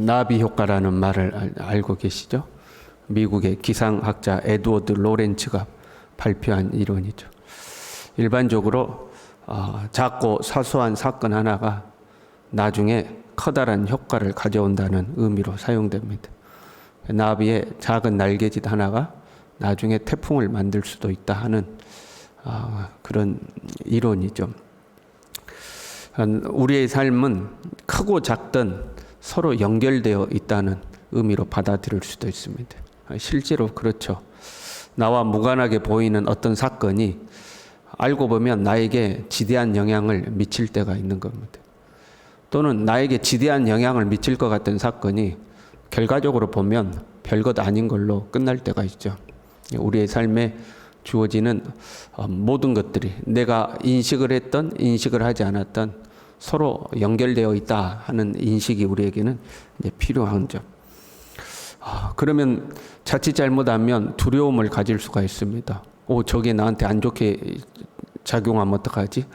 나비 효과라는 말을 알고 계시죠? 미국의 기상학자 에드워드 로렌츠가 발표한 이론이죠. 일반적으로 작고 사소한 사건 하나가 나중에 커다란 효과를 가져온다는 의미로 사용됩니다. 나비의 작은 날개짓 하나가 나중에 태풍을 만들 수도 있다 하는 그런 이론이죠. 우리의 삶은 크고 작든 서로 연결되어 있다는 의미로 받아들일 수도 있습니다. 실제로 그렇죠. 나와 무관하게 보이는 어떤 사건이 알고 보면 나에게 지대한 영향을 미칠 때가 있는 겁니다. 또는 나에게 지대한 영향을 미칠 것 같은 사건이 결과적으로 보면 별것 아닌 걸로 끝날 때가 있죠. 우리의 삶에 주어지는 모든 것들이 내가 인식을 했던 인식을 하지 않았던 서로 연결되어 있다 하는 인식이 우리에게는 이제 필요한 점. 그러면 자칫 잘못하면 두려움을 가질 수가 있습니다. 저게 나한테 안 좋게 작용하면 어떡하지?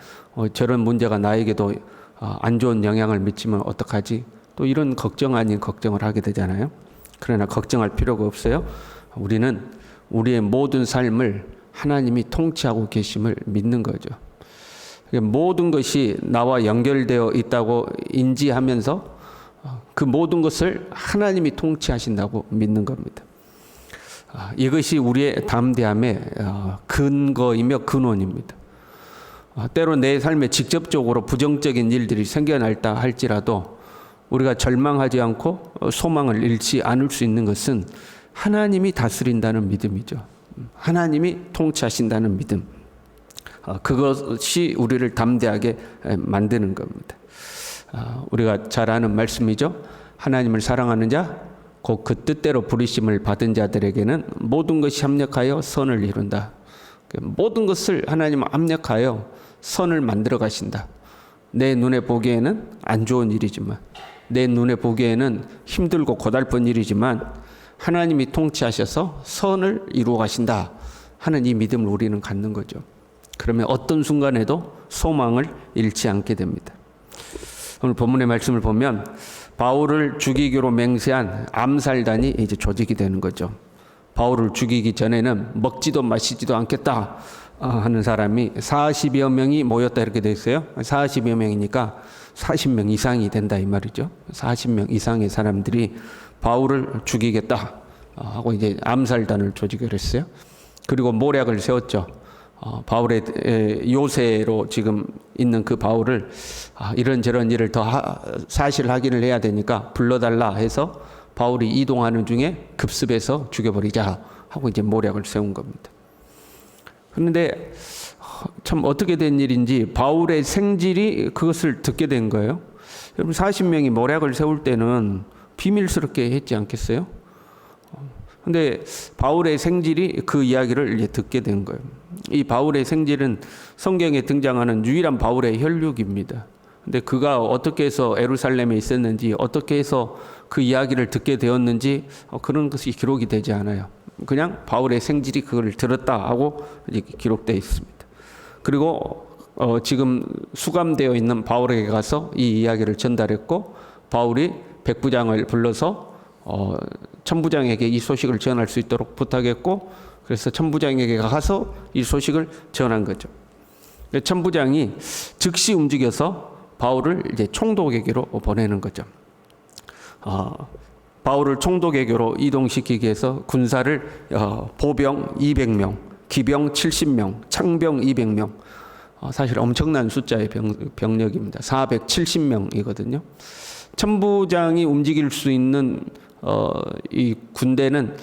저런 문제가 나에게도 안 좋은 영향을 미치면 어떡하지? 또 이런 걱정 아닌 걱정을 하게 되잖아요. 그러나 걱정할 필요가 없어요. 우리는 우리의 모든 삶을 하나님이 통치하고 계심을 믿는 거죠. 모든 것이 나와 연결되어 있다고 인지하면서 그 모든 것을 하나님이 통치하신다고 믿는 겁니다. 이것이 우리의 담대함의 근거이며 근원입니다. 때로 내 삶에 직접적으로 부정적인 일들이 생겨날다 할지라도 우리가 절망하지 않고 소망을 잃지 않을 수 있는 것은 하나님이 다스린다는 믿음이죠. 하나님이 통치하신다는 믿음. 그것이 우리를 담대하게 만드는 겁니다. 우리가 잘 아는 말씀이죠. 하나님을 사랑하는 자, 곧 그 뜻대로 부르심을 받은 자들에게는 모든 것이 합력하여 선을 이룬다. 모든 것을 하나님 합력하여 선을 만들어 가신다. 내 눈에 보기에는 안 좋은 일이지만, 내 눈에 보기에는 힘들고 고달픈 일이지만 하나님이 통치하셔서 선을 이루어 가신다 하는 이 믿음을 우리는 갖는 거죠. 그러면 어떤 순간에도 소망을 잃지 않게 됩니다. 오늘 본문의 말씀을 보면 바울을 죽이기로 맹세한 암살단이 이제 조직이 되는 거죠. 바울을 죽이기 전에는 먹지도 마시지도 않겠다 하는 사람이 40여 명이 모였다 이렇게 돼 있어요. 40여 명이니까 40명 이상이 된다 이 말이죠. 40명 이상의 사람들이 바울을 죽이겠다 하고 이제 암살단을 조직을 했어요. 그리고 모략을 세웠죠. 바울의 요새로 지금 있는 그 바울을 이런저런 일을 더 사실 확인을 해야 되니까 불러달라 해서 바울이 이동하는 중에 급습해서 죽여버리자 하고 이제 모략을 세운 겁니다. 그런데 참 어떻게 된 일인지 바울의 생질이 그것을 듣게 된 거예요. 여러분 40명이 모략을 세울 때는 비밀스럽게 했지 않겠어요? 근데 바울의 생질이 그 이야기를 이제 듣게 된 거예요. 이 바울의 생질은 성경에 등장하는 유일한 바울의 혈육입니다. 근데 그가 어떻게 해서 예루살렘에 있었는지, 어떻게 해서 그 이야기를 듣게 되었는지 그런 것이 기록이 되지 않아요. 그냥 바울의 생질이 그걸 들었다 하고 이제 기록되어 있습니다. 그리고 지금 수감되어 있는 바울에게 가서 이 이야기를 전달했고, 바울이 백부장을 불러서 천부장에게 이 소식을 전할 수 있도록 부탁했고, 그래서 천부장에게 가서 이 소식을 전한 거죠. 천부장이 즉시 움직여서 바울을 이제 총독에게로 보내는 거죠. 바울을 총독에게로 이동시키기 위해서 군사를 보병 200명, 기병 70명, 창병 200명, 사실 엄청난 숫자의 병력입니다. 470명이거든요. 천부장이 움직일 수 있는 이 군대는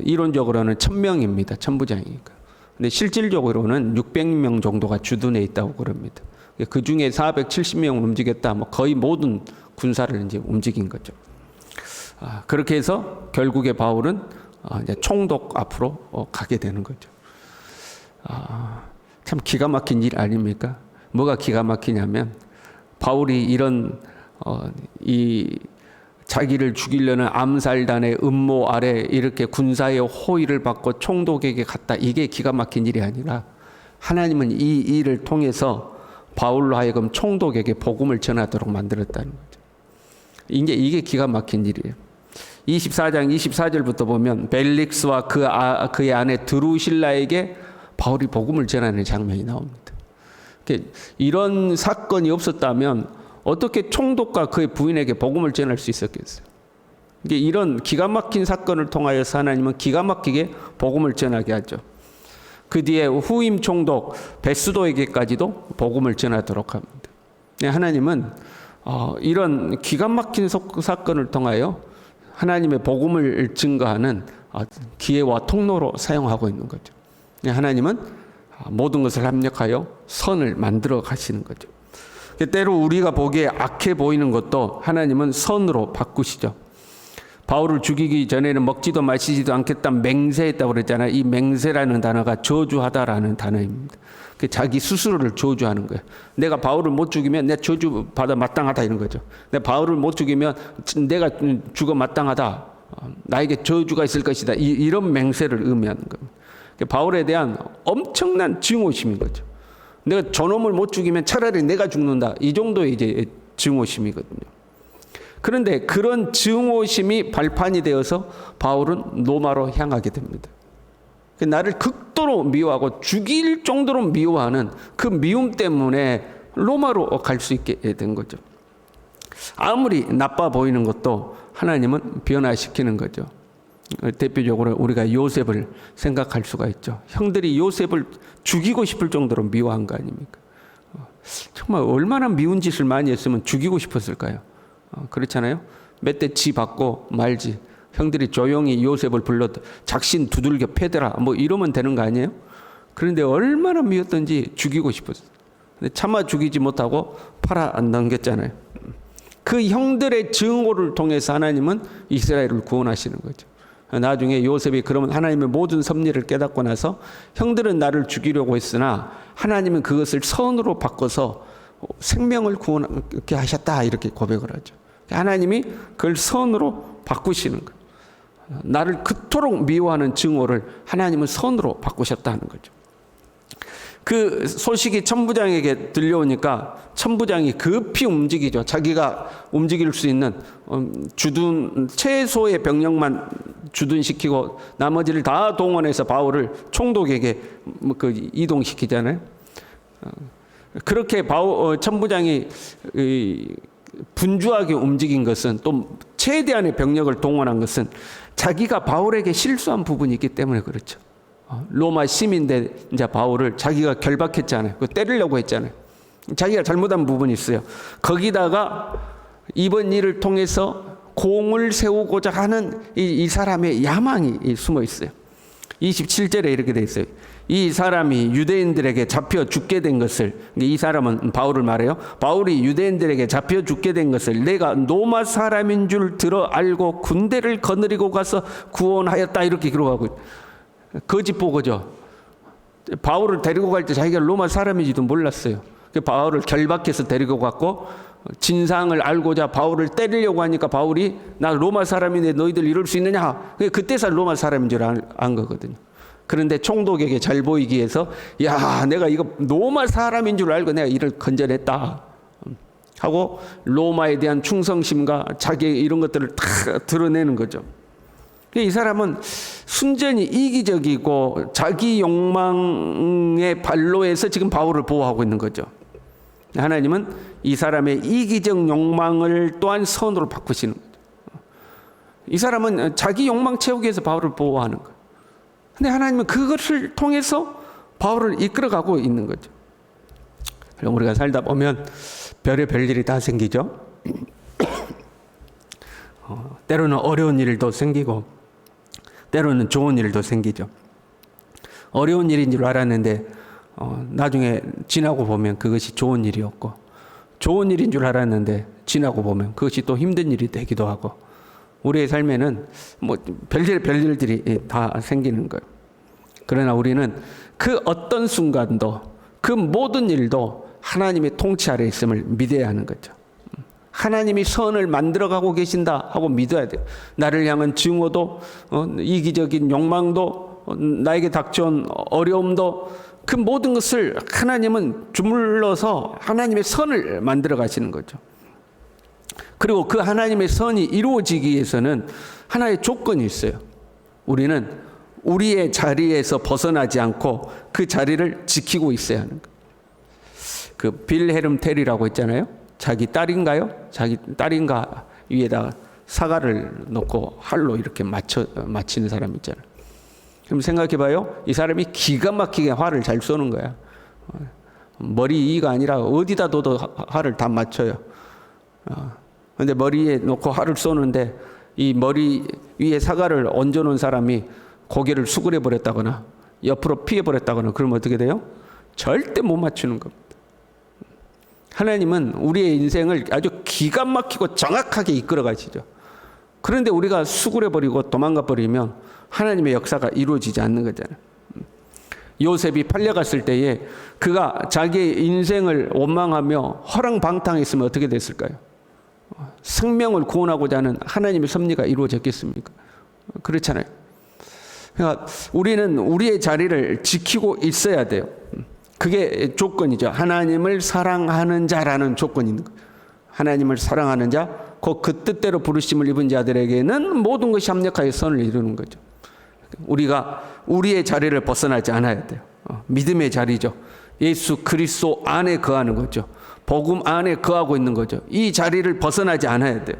이론적으로는 1000명입니다. 천부장이니까. 근데 실질적으로는 600명 정도가 주둔해 있다고 그럽니다. 그 중에 470명을 움직였다. 거의 모든 군사를 이제 움직인 거죠. 그렇게 해서 결국에 바울은 이제 총독 앞으로 가게 되는 거죠. 참 기가 막힌 일 아닙니까? 뭐가 기가 막히냐면 바울이 이런 이 자기를 죽이려는 암살단의 음모 아래 이렇게 군사의 호의를 받고 총독에게 갔다. 이게 기가 막힌 일이 아니라 하나님은 이 일을 통해서 바울로 하여금 총독에게 복음을 전하도록 만들었다는 거죠. 이게 기가 막힌 일이에요. 24장 24절부터 보면 벨릭스와 그의 아내 드루실라에게 바울이 복음을 전하는 장면이 나옵니다. 이런 사건이 없었다면 어떻게 총독과 그의 부인에게 복음을 전할 수 있었겠어요? 이런 기가 막힌 사건을 통하여서 하나님은 기가 막히게 복음을 전하게 하죠. 그 뒤에 후임 총독 베스도에게까지도 복음을 전하도록 합니다. 하나님은 이런 기가 막힌 사건을 통하여 하나님의 복음을 증거하는 기회와 통로로 사용하고 있는 거죠. 하나님은 모든 것을 합력하여 선을 만들어 가시는 거죠. 때로 우리가 보기에 악해 보이는 것도 하나님은 선으로 바꾸시죠. 바울을 죽이기 전에는 먹지도 마시지도 않겠다 맹세했다고 그랬잖아요. 이 맹세라는 단어가 저주하다라는 단어입니다. 자기 스스로를 저주하는 거예요. 내가 바울을 못 죽이면 내가 저주 받아 마땅하다 이런 거죠. 내가 바울을 못 죽이면 내가 죽어 마땅하다. 나에게 저주가 있을 것이다. 이런 맹세를 의미하는 겁니다. 바울에 대한 엄청난 증오심인 거죠. 내가 저놈을 못 죽이면 차라리 내가 죽는다. 이 정도의 이제 증오심이거든요. 그런데 그런 증오심이 발판이 되어서 바울은 로마로 향하게 됩니다. 나를 극도로 미워하고 죽일 정도로 미워하는 그 미움 때문에 로마로 갈 수 있게 된 거죠. 아무리 나빠 보이는 것도 하나님은 변화시키는 거죠. 대표적으로 우리가 요셉을 생각할 수가 있죠. 형들이 요셉을 죽이고 싶을 정도로 미워한 거 아닙니까? 정말 얼마나 미운 짓을 많이 했으면 죽이고 싶었을까요? 그렇잖아요. 몇 대 지 받고 말지. 형들이 조용히 요셉을 불러 작신 두들겨 패더라 뭐 이러면 되는 거 아니에요? 그런데 얼마나 미웠던지 죽이고 싶었어요. 근데 차마 죽이지 못하고 팔아 넘겼잖아요. 그 형들의 증오를 통해서 하나님은 이스라엘을 구원하시는 거죠. 나중에 요셉이 그러면 하나님의 모든 섭리를 깨닫고 나서 형들은 나를 죽이려고 했으나 하나님은 그것을 선으로 바꿔서 생명을 구원하게 하셨다 이렇게 고백을 하죠. 하나님이 그걸 선으로 바꾸시는 거예요. 나를 그토록 미워하는 증오를 하나님은 선으로 바꾸셨다는 거죠. 그 소식이 천부장에게 들려오니까 천부장이 급히 움직이죠. 자기가 움직일 수 있는 최소의 병력만 주둔시키고 나머지를 다 동원해서 바울을 총독에게 이동시키잖아요. 그렇게 천부장이 분주하게 움직인 것은 또 최대한의 병력을 동원한 것은 자기가 바울에게 실수한 부분이 있기 때문에 그렇죠. 로마 시민대 이제 바울을 자기가 결박했잖아요. 때리려고 했잖아요. 자기가 잘못한 부분이 있어요. 거기다가 이번 일을 통해서 공을 세우고자 하는 이 사람의 야망이 숨어 있어요. 27절에 이렇게 돼 있어요. 이 사람이 유대인들에게 잡혀 죽게 된 것을, 이 사람은 바울을 말해요. 바울이 유대인들에게 잡혀 죽게 된 것을 내가 로마 사람인 줄 들어 알고 군대를 거느리고 가서 구원하였다 이렇게 기록하고 있어요. 거짓 보고죠. 바울을 데리고 갈 때 자기가 로마 사람인지도 몰랐어요. 바울을 결박해서 데리고 갔고 진상을 알고자 바울을 때리려고 하니까 바울이 나 로마 사람인데 너희들 이럴 수 있느냐. 그때서 로마 사람인 줄 안 거거든요. 그런데 총독에게 잘 보이기 위해서 야 내가 이거 로마 사람인 줄 알고 내가 이를 건져냈다 하고 로마에 대한 충성심과 자기 이런 것들을 다 드러내는 거죠. 이 사람은 순전히 이기적이고 자기 욕망의 발로에서 지금 바울을 보호하고 있는 거죠. 하나님은 이 사람의 이기적 욕망을 또한 선으로 바꾸시는 거죠. 이 사람은 자기 욕망 채우기 위해서 바울을 보호하는 거예요. 근데 하나님은 그것을 통해서 바울을 이끌어가고 있는 거죠. 그럼 우리가 살다 보면 별의별 일이 다 생기죠. 때로는 어려운 일도 생기고 때로는 좋은 일도 생기죠. 어려운 일인 줄 알았는데 나중에 지나고 보면 그것이 좋은 일이었고 좋은 일인 줄 알았는데 지나고 보면 그것이 또 힘든 일이 되기도 하고 우리의 삶에는 뭐 별일들이 다 생기는 거예요. 그러나 우리는 그 어떤 순간도 그 모든 일도 하나님의 통치 아래 있음을 믿어야 하는 거죠. 하나님이 선을 만들어가고 계신다 하고 믿어야 돼요. 나를 향한 증오도 이기적인 욕망도 나에게 닥쳐온 어려움도 그 모든 것을 하나님은 주물러서 하나님의 선을 만들어 가시는 거죠. 그리고 그 하나님의 선이 이루어지기 위해서는 하나의 조건이 있어요. 우리는 우리의 자리에서 벗어나지 않고 그 자리를 지키고 있어야 하는 거예요. 그 빌헤름 텔이라고 했잖아요. 자기 딸인가요? 자기 딸인가 위에다가 사과를 놓고 활로 이렇게 맞히는 사람 있잖아요. 그럼 생각해봐요. 이 사람이 기가 막히게 활을 잘 쏘는 거야. 머리 이가 아니라 어디다 둬도 활을 다 맞춰요. 근데 머리에 놓고 활을 쏘는데 이 머리 위에 사과를 얹어놓은 사람이 고개를 수그려 버렸다거나 옆으로 피해 버렸다거나 그러면 어떻게 돼요? 절대 못 맞추는 겁니다. 하나님은 우리의 인생을 아주 기가 막히고 정확하게 이끌어 가시죠. 그런데 우리가 수그려 버리고 도망가 버리면 하나님의 역사가 이루어지지 않는 거잖아요. 요셉이 팔려갔을 때에 그가 자기의 인생을 원망하며 허랑방탕했으면 어떻게 됐을까요? 생명을 구원하고자 하는 하나님의 섭리가 이루어졌겠습니까? 그렇잖아요. 그러니까 우리는 우리의 자리를 지키고 있어야 돼요. 그게 조건이죠. 하나님을 사랑하는 자라는 조건이 있는 거예요. 하나님을 사랑하는 자, 곧 그 뜻대로 부르심을 입은 자들에게는 모든 것이 합력하여 선을 이루는 거죠. 우리가 우리의 자리를 벗어나지 않아야 돼요. 믿음의 자리죠. 예수 그리스도 안에 거하는 거죠. 복음 안에 거하고 있는 거죠. 이 자리를 벗어나지 않아야 돼요.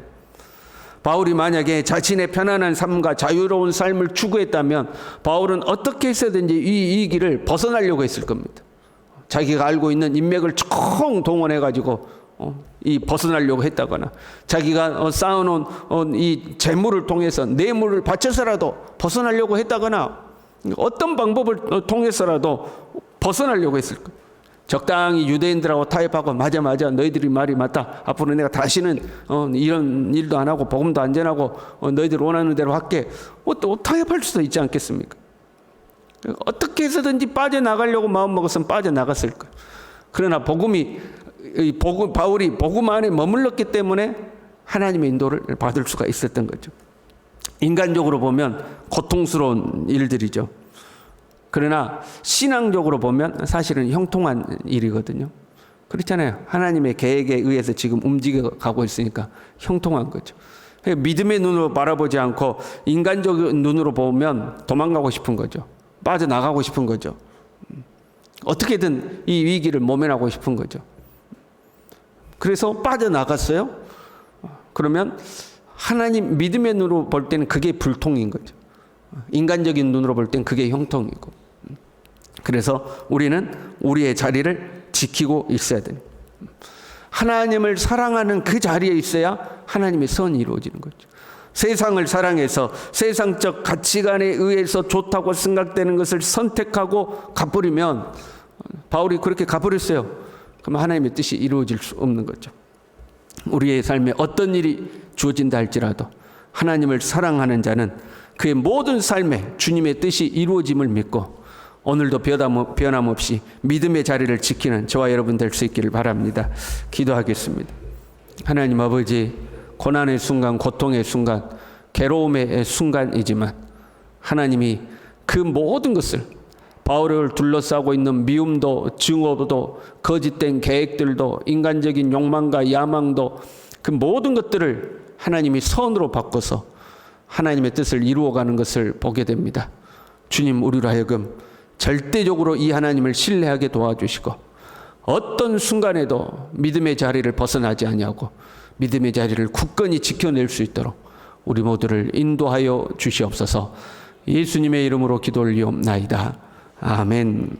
바울이 만약에 자신의 편안한 삶과 자유로운 삶을 추구했다면 바울은 어떻게 해서든지 이 길을 벗어나려고 했을 겁니다. 자기가 알고 있는 인맥을 총 동원해가지고 이 벗어나려고 했다거나 자기가 쌓아놓은 이 재물을 통해서 뇌물을 바쳐서라도 벗어나려고 했다거나 어떤 방법을 통해서라도 벗어나려고 했을 거예요. 적당히 유대인들하고 타협하고 맞아 너희들이 말이 맞다. 앞으로 내가 다시는 이런 일도 안 하고 복음도 안 전하고 너희들 원하는 대로 할게. 또 타협할 수도 있지 않겠습니까? 어떻게 해서든지 빠져나가려고 마음먹었으면 빠져나갔을 거예요. 그러나 바울이 복음 안에 머물렀기 때문에 하나님의 인도를 받을 수가 있었던 거죠. 인간적으로 보면 고통스러운 일들이죠. 그러나 신앙적으로 보면 사실은 형통한 일이거든요. 그렇잖아요. 하나님의 계획에 의해서 지금 움직여가고 있으니까 형통한 거죠. 믿음의 눈으로 바라보지 않고 인간적인 눈으로 보면 도망가고 싶은 거죠. 빠져나가고 싶은 거죠. 어떻게든 이 위기를 모면하고 싶은 거죠. 그래서 빠져나갔어요. 그러면 하나님 믿음의 눈으로 볼 때는 그게 불통인 거죠. 인간적인 눈으로 볼 때는 그게 형통이고. 그래서 우리는 우리의 자리를 지키고 있어야 됩니다. 하나님을 사랑하는 그 자리에 있어야 하나님의 선이 이루어지는 거죠. 세상을 사랑해서 세상적 가치관에 의해서 좋다고 생각되는 것을 선택하고 가버리면 바울이 그렇게 가버렸어요. 그럼 하나님의 뜻이 이루어질 수 없는 거죠. 우리의 삶에 어떤 일이 주어진다 할지라도 하나님을 사랑하는 자는 그의 모든 삶에 주님의 뜻이 이루어짐을 믿고 오늘도 변함없이 믿음의 자리를 지키는 저와 여러분 될 수 있기를 바랍니다. 기도하겠습니다. 하나님 아버지, 고난의 순간, 고통의 순간, 괴로움의 순간이지만 하나님이 그 모든 것을 바울을 둘러싸고 있는 미움도 증오도 거짓된 계획들도 인간적인 욕망과 야망도 그 모든 것들을 하나님이 선으로 바꿔서 하나님의 뜻을 이루어가는 것을 보게 됩니다. 주님, 우리로 하여금 절대적으로 이 하나님을 신뢰하게 도와주시고 어떤 순간에도 믿음의 자리를 벗어나지 아니하고 믿음의 자리를 굳건히 지켜낼 수 있도록 우리 모두를 인도하여 주시옵소서. 예수님의 이름으로 기도 올리옵나이다. 아멘.